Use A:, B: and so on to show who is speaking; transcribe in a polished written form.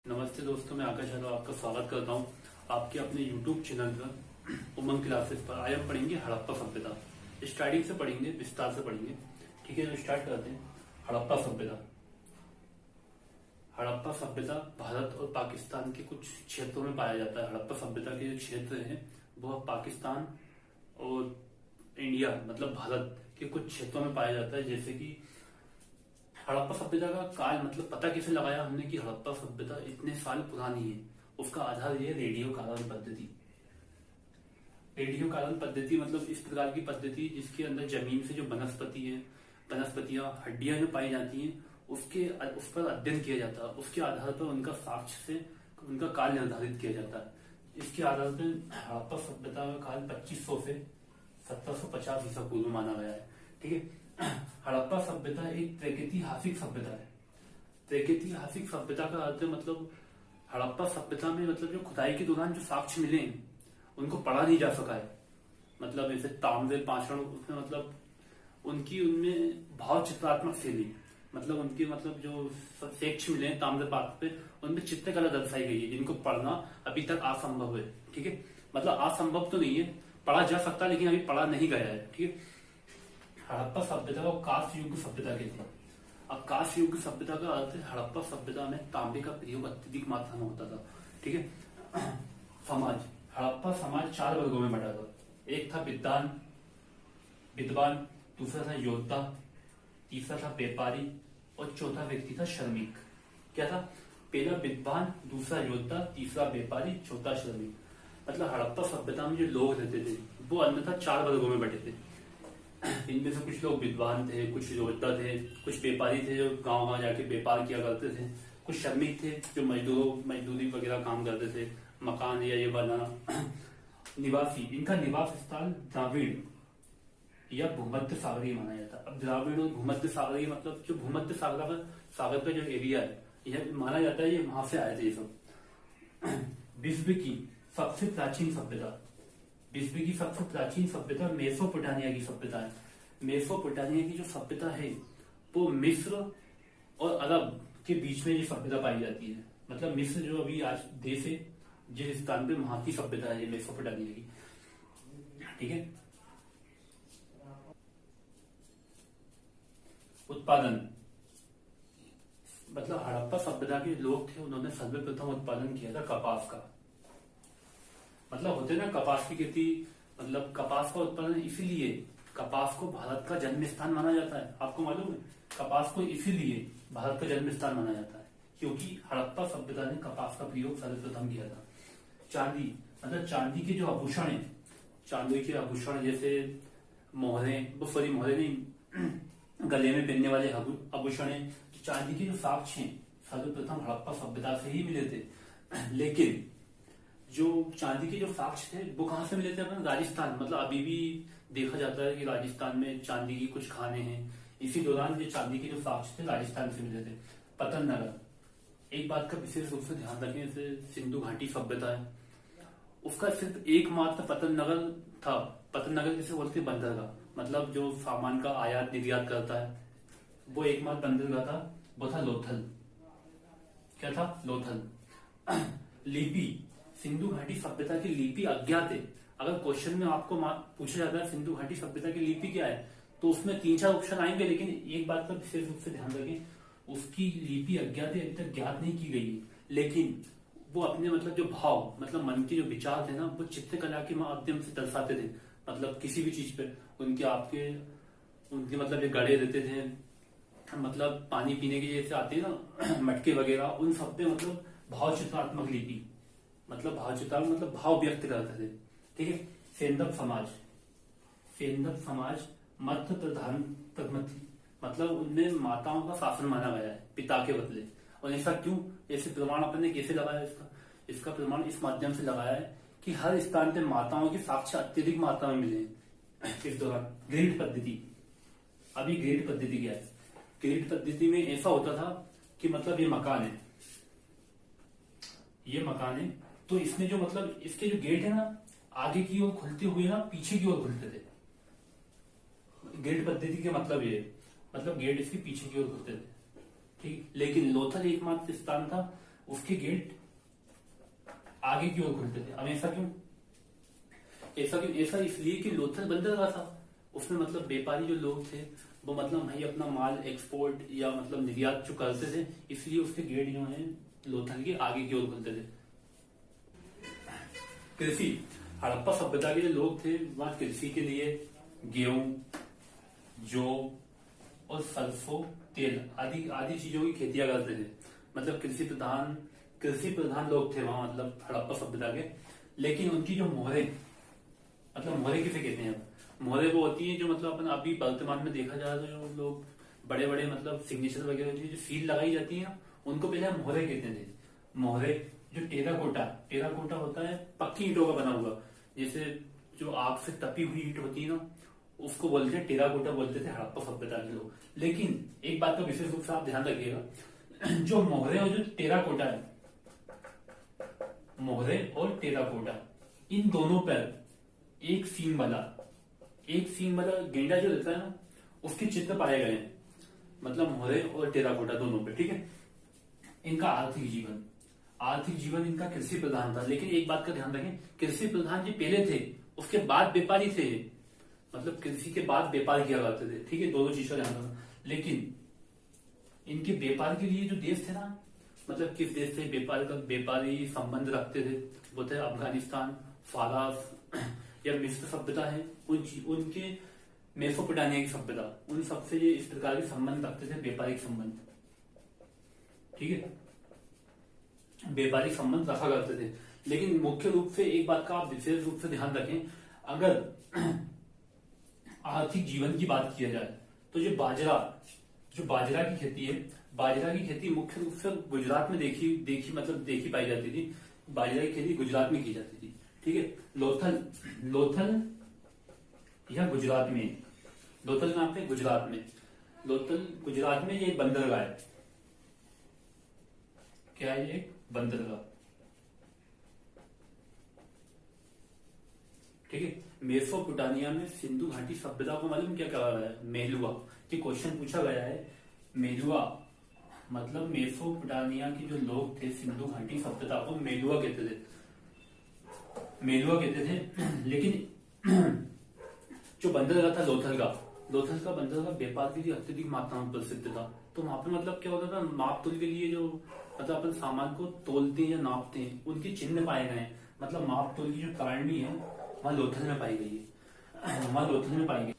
A: नमस्ते दोस्तों, मैं आकाश यादव आपका स्वागत करता हूं आपके अपने YouTube चैनल पर उमंग क्लासेस पर। आज हम पढ़ेंगे हड़प्पा सभ्यता। स्टार्टिंग से पढ़ेंगे, विस्तार से पढ़ेंगे। ठीक है, तो स्टार्ट करते हैं। हड़प्पा सभ्यता। हड़प्पा सभ्यता भारत और पाकिस्तान के कुछ क्षेत्रों में पाया जाता है। हड़प्पा सभ्यता के जो क्षेत्र हैं वो पाकिस्तान और इंडिया मतलब भारत के कुछ क्षेत्रों में पाया जाता है। जैसे कि हड़प्पा सभ्यता का काल मतलब पता कैसे लगाया हमने कि हड़प्पा सभ्यता इतने साल पुरानी है, उसका आधार ये रेडियो कार्बन पद्धति। रेडियो कार्बन पद्धति मतलब इस प्रकार की पद्धति जिसके अंदर जमीन से जो वनस्पति है, वनस्पतियां, हड्डियां जो पाई जाती हैं उस पर अध्ययन किया जाता है। उसके आधार पर उनका साक्ष्य से उनका काल निर्धारित किया जाता है। इसके आधार पर हड़प्पा सभ्यता का काल 2500 से 1750 ईसा पूर्व माना गया है। ठीक है, हड़प्पा सभ्यता एक प्रागैतिहासिक सभ्यता है। प्रागैतिहासिक सभ्यता का अर्थ मतलब हड़प्पा सभ्यता में मतलब जो खुदाई के दौरान जो साक्ष्य मिले उनको पढ़ा नहीं जा सका है। मतलब जैसे ताम्र पाषाण, उसमें मतलब उनमें भाव चित्रात्मक शैली मतलब उनके मतलब जो साक्ष्य मिले हैं ताम्र पात्र पे उनमें चित्रकला दर्शाई गई है जिनको पढ़ना अभी तक असंभव है। ठीक है, मतलब असंभव तो नहीं है, पढ़ा जा सकता लेकिन अभी पढ़ा नहीं गया है। ठीक है, हड़प्पा सभ्यता को कांस्य युग सभ्यता कहते हैं। अब कांस्य युग सभ्यता का अर्थ है हड़प्पा सभ्यता में तांबे का प्रयोग अत्यधिक मात्रा में होता था। ठीक है, समाज, हड़प्पा समाज 4 वर्गों में बटा था। एक था विद्वान, दूसरा था योद्धा, तीसरा था व्यापारी और चौथा व्यक्ति था श्रमिक। क्या था? पहला विद्वान, दूसरा योद्धा, तीसरा व्यापारी, चौथा श्रमिक। मतलब हड़प्पा सभ्यता में जो लोग रहते थे वो अन्यथा 4 वर्गों में बटे थे। इनमें से कुछ लोग विद्वान थे, कुछ योद्धा थे, कुछ व्यापारी थे जो गांव जाके व्यापार किया करते थे, कुछ श्रमिक थे जो मजदूरी वगैरह काम करते थे, मकान या ये बनाना। निवासी, इनका निवास स्थल द्राविड़ या भूमध्य सागरीय माना जाता है। अब द्राविड़ और भूमध्य सागरीय मतलब जो भूमध्य सागर का जो एरिया है यह माना जाता है ये वहां से आए थे ये सब। विश्व की सबसे प्राचीन सभ्यता मेसोपोटामिया की सभ्यता है। मेसोपोटामिया की जो सभ्यता है वो मिस्र और अरब के बीच में ये सभ्यता पाई जाती है। मतलब मिस्र जो अभी आज देश है जिस स्थान पे वहां की सभ्यता है ये मेसोपोटामिया की। ठीक है, उत्पादन, मतलब हड़प्पा सभ्यता के लोग थे उन्होंने सर्वप्रथम उत्पादन किया था कपास का। मतलब होते ना कपास की खेती, मतलब कपास का उत्पादन इसीलिए कपास को भारत का जन्म स्थान माना जाता है। आपको मालूम है कपास को इसीलिए भारत का जन्म स्थान माना जाता है क्योंकि हड़प्पा सभ्यता ने कपास का प्रयोग सर्वप्रथम किया था। चांदी, मतलब चांदी के जो आभूषण है, चांदी के आभूषण जैसे मोहरे नहीं गले में पहनने वाले आभूषण है, चांदी के जो साक्ष्य हैं सर्वप्रथम हड़प्पा सभ्यता से ही मिले थे। लेकिन जो चांदी के जो साक्ष्य थे वो कहां से मिले थे? अपन राजस्थान, मतलब अभी भी देखा जाता है कि राजस्थान में चांदी की कुछ खाने हैं। इसी दौरान जो चांदी के जो साक्ष्य थे राजस्थान से मिले थे। पतन नगर, एक बात का विशेष रूप से ध्यान रखें, जैसे सिंधु घाटी सभ्यता है उसका सिर्फ एकमात्र पतन नगर था। पतन नगर किसे बोलते? बंदरगाह, मतलब जो सामान का आयात निर्यात करता है वो एकमात्र बंदरगाह था, वो था लोथल। क्या था? लोथल। लिपि, सिंधु घाटी सभ्यता की लिपि अज्ञात है। अगर क्वेश्चन में आपको पूछा जाता है सिंधु घाटी सभ्यता की लिपि क्या है तो उसमें 3-4 ऑप्शन आएंगे, लेकिन एक बात का विशेष रूप से ध्यान रखें, उसकी लिपि अज्ञात है, अभी तक ज्ञात नहीं की गई है। लेकिन वो अपने मतलब जो भाव, मतलब मन के जो विचार थे ना वो चित्रकला के माध्यम से दर्शाते थे। मतलब किसी भी चीज पे उनके मतलब जो गड़े रहते थे, मतलब पानी पीने के जैसे आते हैं ना मटके वगैरह, उन सब पे मतलब भाव चित्रात्मक लिपि, मतलब भाव व्यक्त करते थे। ठीक है, सेंदप समाज मध्य प्रधान प्रगति, मतलब उनमें माताओं का शासन माना गया है पिता के बदले। और ऐसा क्यों? ऐसे प्रमाण अपन ने कैसे लगाया इसका प्रमाण इस माध्यम से लगाया है कि हर स्थान पे माताओं के साक्ष्य अत्यधिक मात्रा में मिले इस दौरान। ग्रिड पद्धति, अभी ग्रिड पद्धति क्या है? ग्रिड पद्धति में ऐसा होता था कि मतलब ये मकान है तो इसमें जो मतलब इसके जो गेट है ना आगे की ओर खुलते हुए ना पीछे की ओर खुलते थे। गेट पद्धति के मतलब ये, मतलब गेट इसके पीछे की ओर खुलते थे। ठीक, लेकिन लोथल एकमात्र स्थान था उसके गेट आगे की ओर खुलते थे। अब ऐसा क्यों? ऐसा इसलिए कि लोथल बंदरगाह था, उसमें मतलब व्यापारी जो लोग थे वो मतलब वही अपना माल एक्सपोर्ट या मतलब निर्यात जो करते थे, इसलिए उसके गेट जो है लोथल के आगे की ओर खुलते थे। कृषि, हड़प्पा सभ्यता के जो लोग थे वहां कृषि के लिए गेहूं, जौ और सरसों तेल आदि आदि चीजों की खेतियां करते थे। मतलब कृषि प्रधान लोग थे वहां, मतलब हड़प्पा सभ्यता के। लेकिन उनकी जो मोहरें, मतलब मोहरें किसे कहते हैं? मोहरें वो होती हैं जो मतलब अपन अभी वर्तमान में देखा जाए तो जो लोग बड़े बड़े मतलब सिग्नेचर वगैरह होती है, जो सील लगाई जाती है ना, उनको पहले हम मोहरें कहते थे। मोहरे जो टेराकोटा होता है पक्की ईंटों का बना हुआ, जैसे जो आग से तपी हुई ईंट होती है ना, उसको बोलते हैं टेराकोटा, बोलते थे हड़प्पा सभ्यता के लोग। लेकिन एक बात का विशेष रूप से आप ध्यान रखिएगा, जो मोहरे और जो टेराकोटा है, मोहरे और टेराकोटा, इन दोनों पर एक सींग वाला गेंडा जो रहता है ना, उसके चित्र पाए गए हैं। मतलब मोहरे और टेराकोटा दोनों पे, ठीक है। इनका आर्थिक जीवन इनका कृषि प्रधान था। लेकिन एक बात का ध्यान रखें, कृषि प्रधान जी पहले थे, उसके बाद व्यापारी थे। मतलब कृषि के बाद व्यापार किया करते थे, ठीक है, दोनों चीज का ध्यान रखना। लेकिन इनके व्यापार के लिए जो देश थे ना, मतलब किस देश से व्यापारी संबंध रखते थे, वो थे अफगानिस्तान, फारस या मिस्र सभ्यता है, उनके मेसोपोटामिया की सभ्यता, उन सबसे ये इस प्रकार के संबंध रखते थे, व्यापारिक संबंध, ठीक है, व्यापारिक संबंध रखा करते थे। लेकिन मुख्य रूप से एक बात का आप विशेष रूप से ध्यान रखें, अगर आर्थिक जीवन की बात किया जाए तो जो बाजरा की खेती है, बाजरा की खेती मुख्य रूप से गुजरात में देखी पाई जाती थी। बाजरा की खेती गुजरात में की जाती थी, ठीक है। लोथल या गुजरात में, लोथल कहां पे? गुजरात में। लोथल गुजरात में ये बंदरगाह है। क्या है ये? बंदरगाह, ठीक है। मेसोपोटामिया में सिंधु घाटी सभ्यता को मालूम क्या कहा गया है? मेलुआ। ये क्वेश्चन पूछा गया है। मेलुआ मतलब मेसोपोटामिया के जो लोग थे, सिंधु घाटी सभ्यता को मेलुआ कहते थे। लेकिन जो बंदरगाह था लोथल का बंदरगाह व्यापार के लिए अत्यधिक मात्रा में प्रसिद्ध था। तो वहां पे मतलब क्या होता था, नाप तोल के लिए जो मतलब अपन सामान को तोलते हैं या नापते हैं, उनके चिन्ह पाए गए हैं। मतलब माप तोल की जो कारणी है वहां लोथल में पाई गई है।